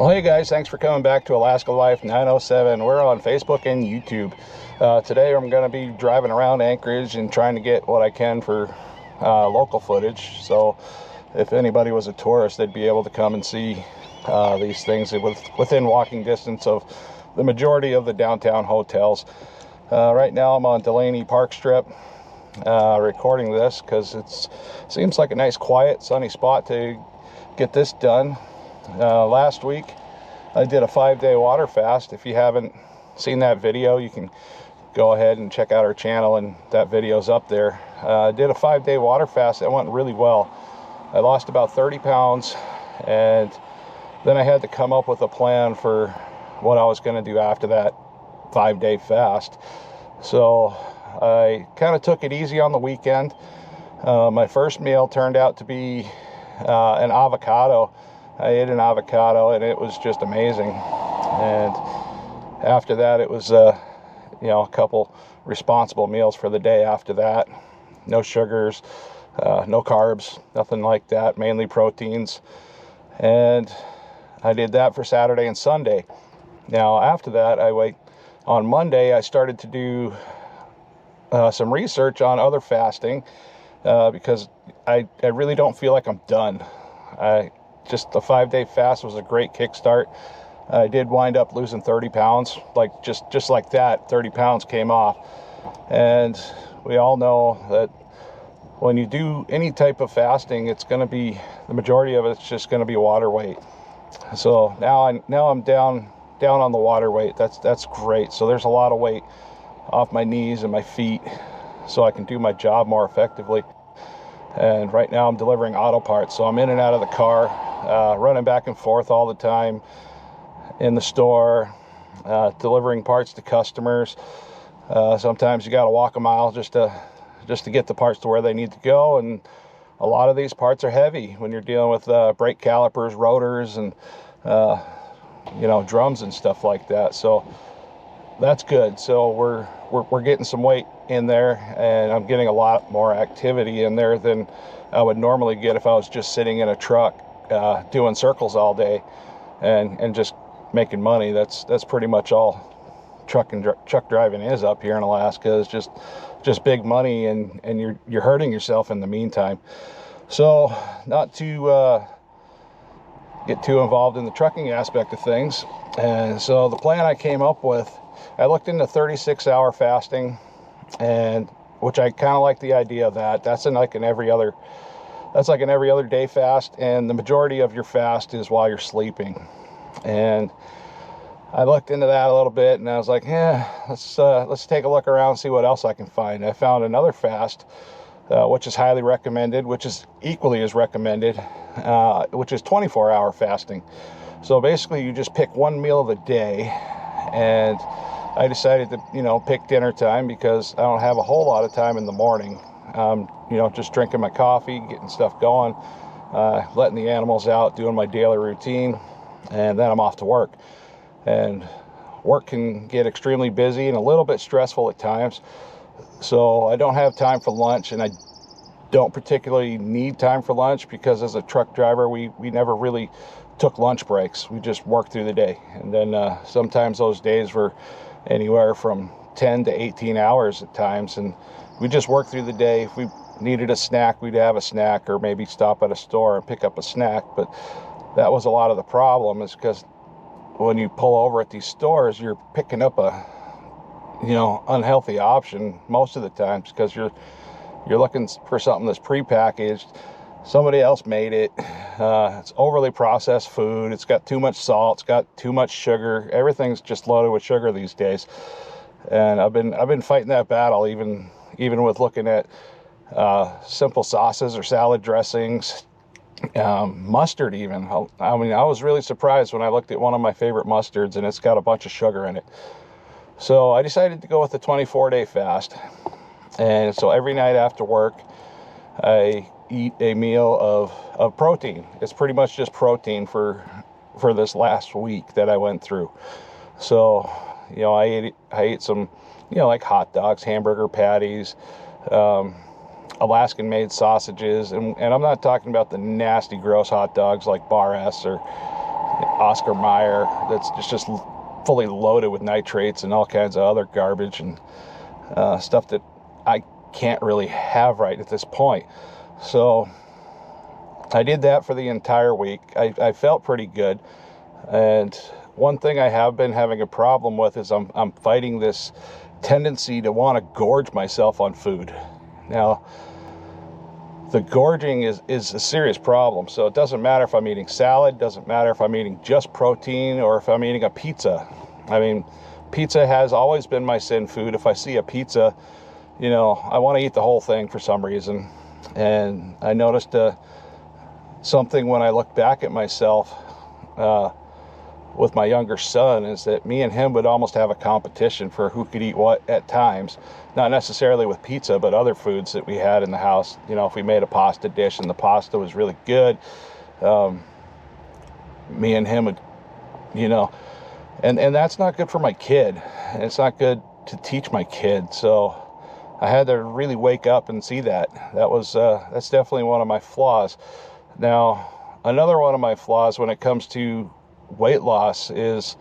Well, hey guys, thanks for coming back to Alaska Life 907. We're on Facebook and YouTube. Today I'm going to be driving around Anchorage and trying to get what I can for local footage. So if anybody was a tourist, they'd be able to come and see these things within walking distance of the majority of the downtown hotels. Right now I'm on Delaney Park Strip recording this because it seems like a nice, quiet, sunny spot to get this done. Last week I did a 5-day water fast. If you haven't seen that video, you can go ahead and check out our channel, and that video's up there. I did a 5-day water fast that went really well. I lost about 30 pounds, and then I had to come up with a plan for what I was going to do after that 5-day fast. So I kind of took it easy on the weekend. My first meal turned out to be an avocado. I ate an avocado and it was just amazing. And after that, it was a couple responsible meals for the day after that. No sugars, no carbs, nothing like that, mainly proteins. And I did that for Saturday and Sunday. Now after that, on Monday I started to do some research on other fasting because I really don't feel like I'm done. Just the 5-day fast was a great kickstart. I did wind up losing 30 pounds, like just like that, 30 pounds came off. And we all know that when you do any type of fasting, it's going to be, the majority of it's just going to be water weight. So now I'm down on the water weight. That's great. So there's a lot of weight off my knees and my feet, so I can do my job more effectively. And right now I'm delivering auto parts, so I'm in and out of the car, running back and forth all the time in the store, delivering parts to customers. Sometimes you got to walk a mile just to get the parts to where they need to go, and a lot of these parts are heavy when you're dealing with brake calipers, rotors, and drums and stuff like that. So that's good. So we're getting some weight in there, and I'm getting a lot more activity in there than I would normally get if I was just sitting in a truck doing circles all day and just making money. That's pretty much all truck driving is up here in Alaska, is just big money, and you're hurting yourself in the meantime. So not to get too involved in the trucking aspect of things. And so the plan I came up with, I looked into 36-hour fasting, and which I kind of like the idea of that. That's like an every other day fast, and the majority of your fast is while you're sleeping. And I looked into that a little bit, and I was like, let's take a look around, see what else I can find. I found another fast, which is highly recommended, which is equally as recommended, which is 24-hour fasting. So basically you just pick one meal of the day, and I decided to pick dinner time because I don't have a whole lot of time in the morning. Just drinking my coffee, getting stuff going, letting the animals out, doing my daily routine, and then I'm off to work. And work can get extremely busy and a little bit stressful at times, so I don't have time for lunch, and I don't particularly need time for lunch because as a truck driver we never really took lunch breaks. We just worked through the day, and then sometimes those days were anywhere from 10 to 18 hours at times, and we just worked through the day. If we needed a snack, we'd have a snack, or maybe stop at a store and pick up a snack. But that was a lot of the problem, is because when you pull over at these stores, you're picking up a unhealthy option most of the times, because you're looking for something that's prepackaged. Somebody else made it. It's overly processed food. It's got too much salt. It's got too much sugar. Everything's just loaded with sugar these days. And I've been fighting that battle, even with looking at simple sauces or salad dressings, mustard even. I was really surprised when I looked at one of my favorite mustards, and it's got a bunch of sugar in it. So I decided to go with the 24-day fast. And so every night after work, I eat a meal of protein. It's pretty much just protein for this last week that I went through. So I ate some like hot dogs, hamburger patties, Alaskan made sausages, and I'm not talking about the nasty gross hot dogs like Bar S or Oscar Mayer that's just fully loaded with nitrates and all kinds of other garbage and stuff that I can't really have right at this point. So I did that for the entire week. I felt pretty good. And one thing I have been having a problem with is I'm fighting this tendency to want to gorge myself on food. Now, the gorging is a serious problem. So it doesn't matter if I'm eating salad, doesn't matter if I'm eating just protein or if I'm eating a pizza. I mean, pizza has always been my sin food. If I see a pizza, you know, I want to eat the whole thing for some reason. And I noticed something when I look back at myself with my younger son, is that me and him would almost have a competition for who could eat what at times. Not necessarily with pizza, but other foods that we had in the house. You know, if we made a pasta dish and the pasta was really good, me and him would, you know, and that's not good for my kid. It's not good to teach my kid. So I had to really wake up and see that. That's definitely one of my flaws. Now, another one of my flaws when it comes to weight loss is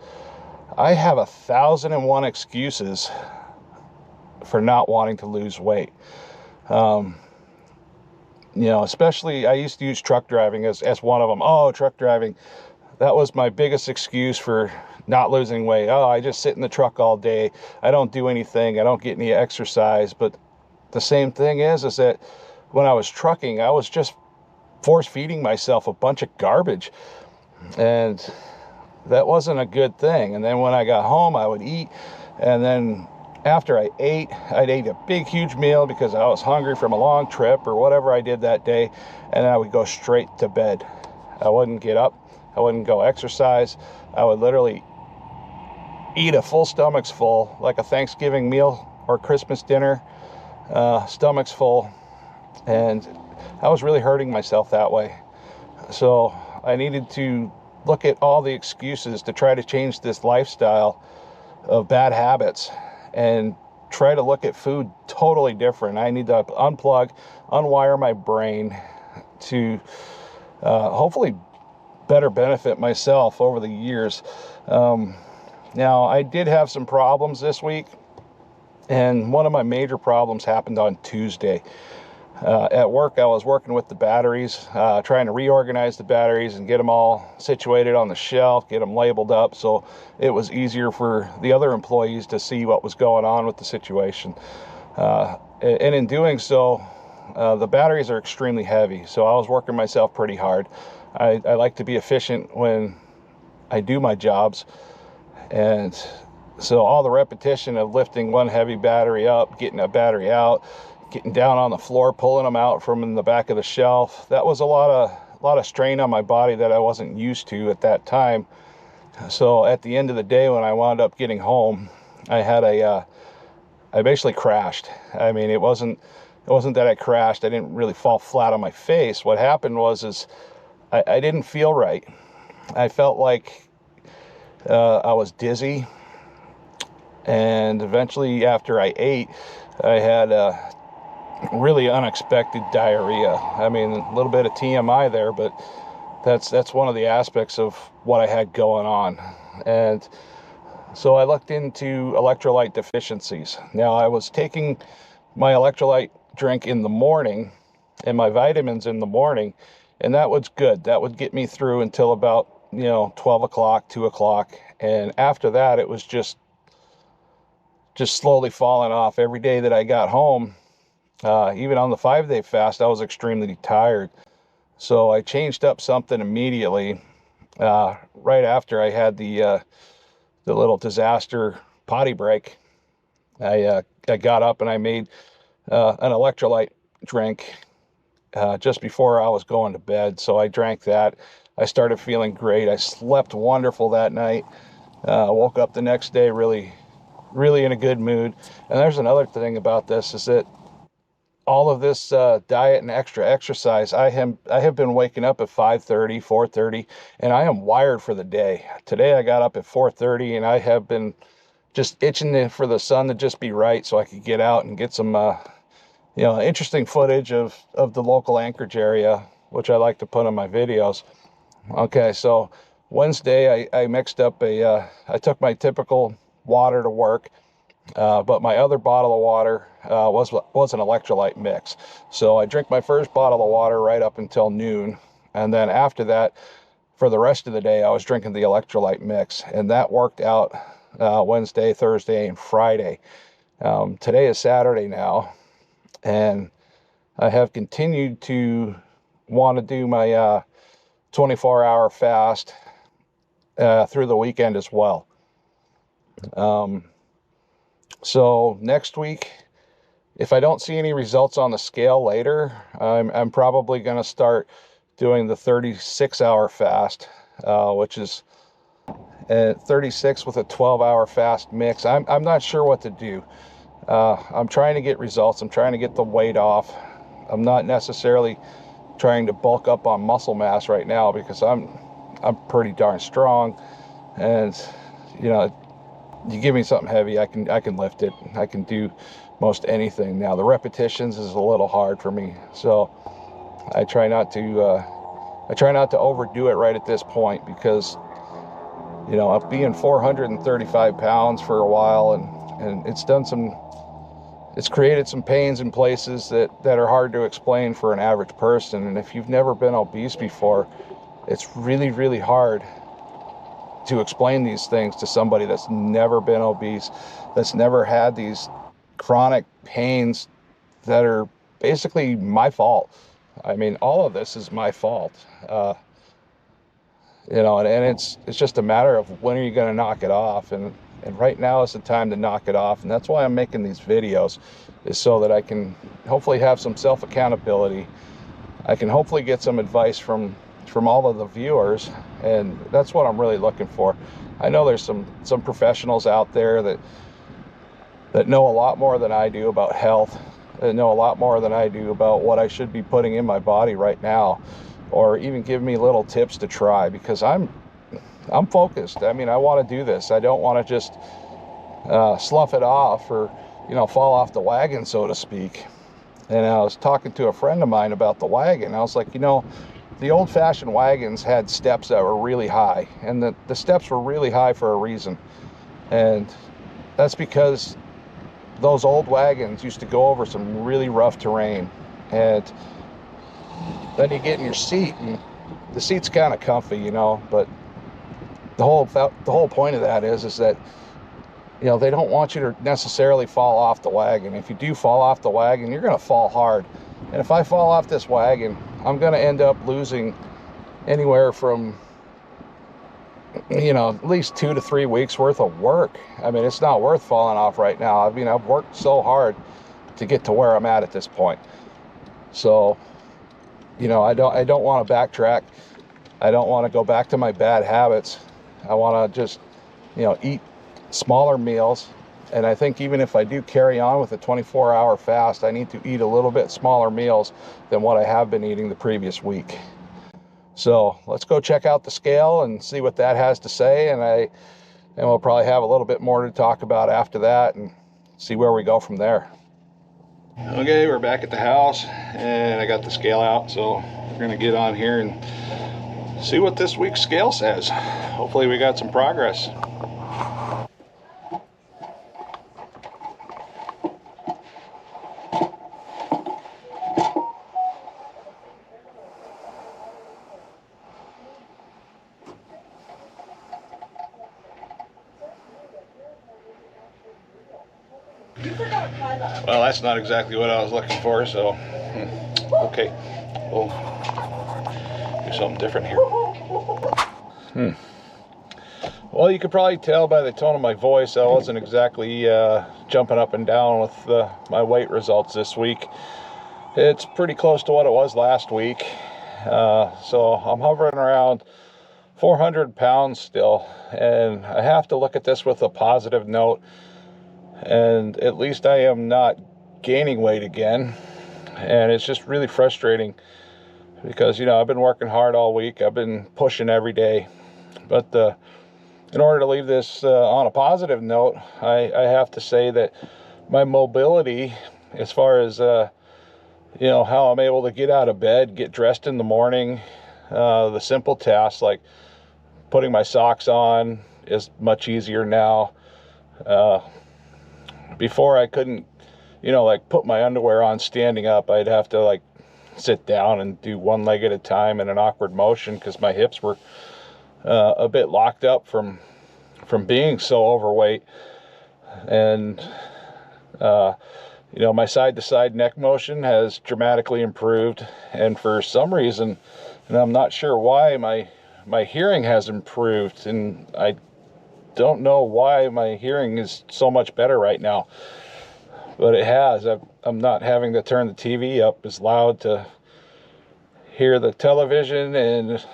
I have 1,001 excuses for not wanting to lose weight. You know, especially I used to use truck driving as one of them. Oh, truck driving. That was my biggest excuse for not losing weight. Oh, I just sit in the truck all day. I don't do anything. I don't get any exercise. But the same thing is that when I was trucking, I was just force feeding myself a bunch of garbage. And that wasn't a good thing. And then when I got home, I would eat. And then after I'd eat a big, huge meal because I was hungry from a long trip or whatever I did that day. And then I would go straight to bed. I wouldn't get up. I wouldn't go exercise. I would literally eat a full stomach's full, like a Thanksgiving meal or Christmas dinner, stomach's full. And I was really hurting myself that way. So I needed to look at all the excuses to try to change this lifestyle of bad habits and try to look at food totally different. I need to unplug, unwire my brain to hopefully better benefit myself over the years. Now, I did have some problems this week, and one of my major problems happened on Tuesday. At work, I was working with the batteries, trying to reorganize the batteries and get them all situated on the shelf, get them labeled up, so it was easier for the other employees to see what was going on with the situation. And in doing so, the batteries are extremely heavy, so I was working myself pretty hard. I like to be efficient when I do my jobs, and so all the repetition of lifting one heavy battery up, getting a battery out, getting down on the floor, pulling them out from in the back of the shelf, that was a lot of strain on my body that I wasn't used to at that time. So at the end of the day, when I wound up getting home, I basically crashed. I mean, it wasn't that I crashed. I didn't really fall flat on my face. What happened was I didn't feel right. I felt like I was dizzy, and eventually after I ate, I had really unexpected diarrhea. I mean, a little bit of TMI there, but that's one of the aspects of what I had going on. And so I looked into electrolyte deficiencies. Now, I was taking my electrolyte drink in the morning and my vitamins in the morning, and that was good. That would get me through until about, 12 o'clock, 2 o'clock. And after that, it was just slowly falling off. Every day that I got home, even on the 5-day fast, I was extremely tired. So I changed up something immediately. Right after I had the little disaster potty break, I got up and I made an electrolyte drink just before I was going to bed. So I drank that. I started feeling great. I slept wonderful that night. Woke up the next day really in a good mood. And there's another thing about this, is that all of this diet and extra exercise, I have been waking up at 5:30, 4:30, and I am wired for the day. Today I got up at 4:30, and I have been just itching for the sun to just be right so I could get out and get some interesting footage of the local Anchorage area, which I like to put on my videos. Okay, so Wednesday, I mixed up I took my typical water to work, but my other bottle of water was an electrolyte mix. So I drink my first bottle of water right up until noon, and then after that, for the rest of the day, I was drinking the electrolyte mix, and that worked out Wednesday, Thursday, and Friday. Today is Saturday now, and I have continued to want to do my 24-hour fast through the weekend as well. So next week, if I don't see any results on the scale later, I'm probably going to start doing the 36-hour fast, which is 36 with a 12-hour fast mix. I'm not sure what to do. I'm trying to get results. I'm trying to get the weight off. I'm not necessarily trying to bulk up on muscle mass right now because I'm pretty darn strong, and you know, you give me something heavy, I can lift it. I can do most anything. Now the repetitions is a little hard for me, so I try not to overdo it right at this point, because you know, being 435 pounds for a while, and it's created some pains in places that are hard to explain for an average person. And if you've never been obese before, it's really, really hard to explain these things to somebody that's never been obese, that's never had these chronic pains that are basically my fault. I mean, all of this is my fault. You know, and it's just a matter of when are you going to knock it off, and right now is the time to knock it off. And that's why I'm making these videos, is so that I can hopefully have some self-accountability. I can hopefully get some advice from all of the viewers, and that's what I'm really looking for. I know there's some professionals out there that know a lot more than I do about health, that know a lot more than I do about what I should be putting in my body right now, or even give me little tips to try, because I'm focused. I mean, I want to do this. I don't want to just slough it off, or you know, fall off the wagon, so to speak. And I was talking to a friend of mine about the wagon. I was like, you know, the old-fashioned wagons had steps that were really high, and the steps were really high for a reason. And that's because those old wagons used to go over some really rough terrain, and then you get in your seat, and the seat's kind of comfy, you know, but the whole point of that is that, you know, they don't want you to necessarily fall off the wagon. If you do fall off the wagon, you're going to fall hard. And if I fall off this wagon, I'm going to end up losing anywhere from, you know, at least 2 to 3 weeks worth of work. I mean, it's not worth falling off right now. I mean, I've worked so hard to get to where I'm at this point. So, you know, I don't want to backtrack. I don't want to go back to my bad habits. I want to just, you know, eat smaller meals. And I think even if I do carry on with a 24-hour fast, I need to eat a little bit smaller meals than what I have been eating the previous week. So let's go check out the scale and see what that has to say. And we'll probably have a little bit more to talk about after that, and see where we go from there. Okay, we're back at the house, and I got the scale out, so we're gonna get on here and see what this week's scale says. Hopefully we got some progress. Well, that's not exactly what I was looking for, so okay, we'll do something different here. Well, you could probably tell by the tone of my voice I wasn't exactly jumping up and down with my weight results this week. It's pretty close to what it was last week, so I'm hovering around 400 pounds still, and I have to look at this with a positive note. And at least I am not gaining weight again, and it's just really frustrating because, you know, I've been working hard all week. I've been pushing every day, but in order to leave this on a positive note, I have to say that my mobility, as far as you know, how I'm able to get out of bed, get dressed in the morning, the simple tasks like putting my socks on is much easier now. Before I couldn't, like put my underwear on standing up. I'd have to like sit down and do one leg at a time in an awkward motion because my hips were a bit locked up from being so overweight. And my side-to-side neck motion has dramatically improved, and for some reason, and I'm not sure why, my hearing has improved, and I don't know why my hearing is so much better right now, but it has. I'm not having to turn the TV up as loud to hear the television, and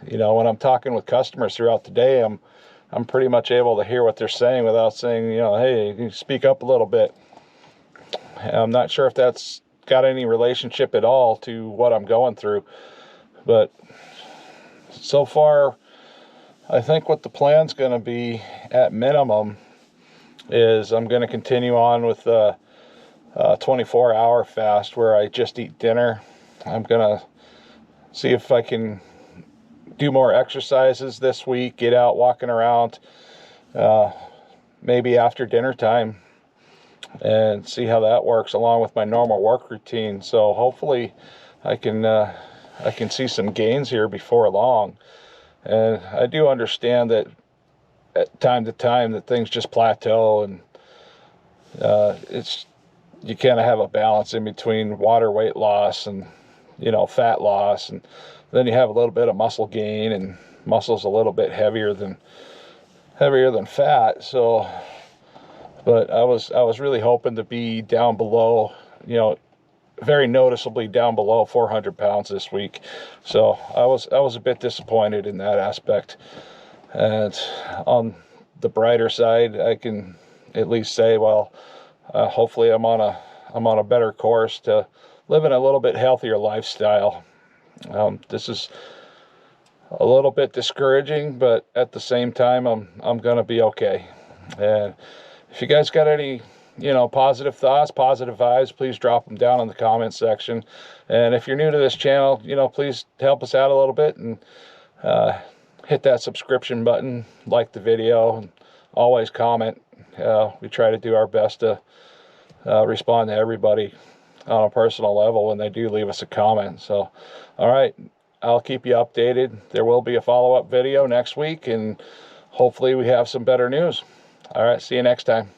when I'm talking with customers throughout the day, I'm pretty much able to hear what they're saying without saying, hey, can you speak up a little bit. I'm not sure if that's got any relationship at all to what I'm going through, but so far, I think what the plan's going to be at minimum is I'm going to continue on with the 24-hour fast where I just eat dinner. I'm going to see if I can do more exercises this week, get out walking around, maybe after dinner time, and see how that works along with my normal work routine. So hopefully I can see some gains here before long. And I do understand that at time to time that things just plateau, and you kind of have a balance in between water weight loss and fat loss, and then you have a little bit of muscle gain, and muscle's a little bit heavier than fat. So, but I was really hoping to be down below, very noticeably down below 400 pounds this week. So I was a bit disappointed in that aspect. And on the brighter side, I can at least say, well, hopefully I'm on a better course to living a little bit healthier lifestyle. This is a little bit discouraging, but at the same time, I'm gonna be okay. And if you guys got any positive thoughts, positive vibes, please drop them down in the comment section. And if you're new to this channel, please help us out a little bit and hit that subscription button, like the video, and always comment. We try to do our best to respond to everybody on a personal level when they do leave us a comment. So, all right, I'll keep you updated. There will be a follow-up video next week, and hopefully we have some better news. All right, see you next time.